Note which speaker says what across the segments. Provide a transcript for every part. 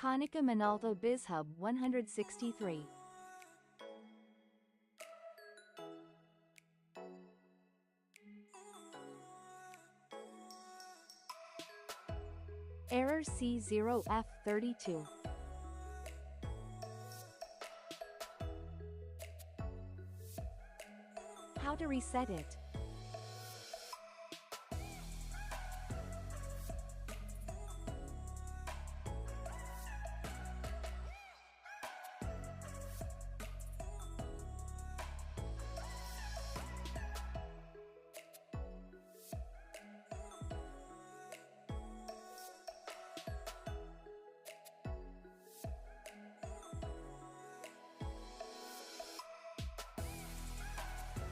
Speaker 1: Konica Minolta bizhub 163. Error C0F32. How to reset it?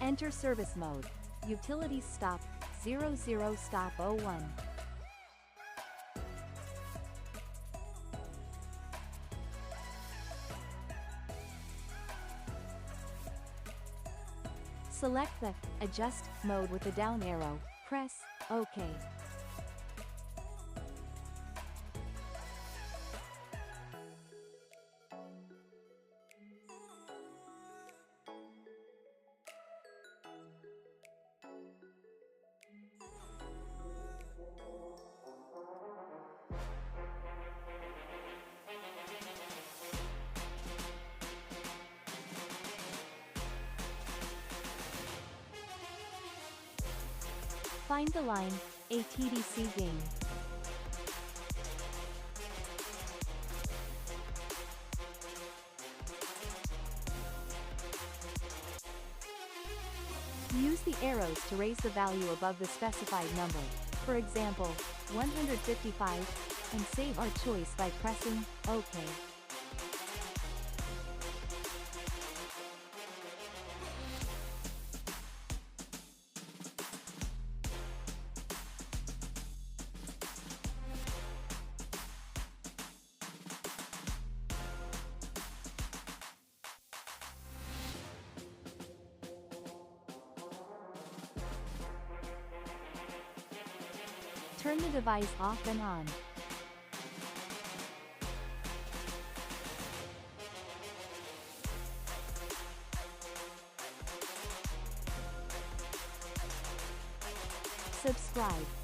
Speaker 1: Enter service mode. Utilities stop, 00 stop 01. Select the adjust mode with the down arrow, press OK. Find the line, a TDC game. Use the arrows to raise the value above the specified number, for example, 155, and save our choice by pressing OK. Turn the device off and on. Subscribe.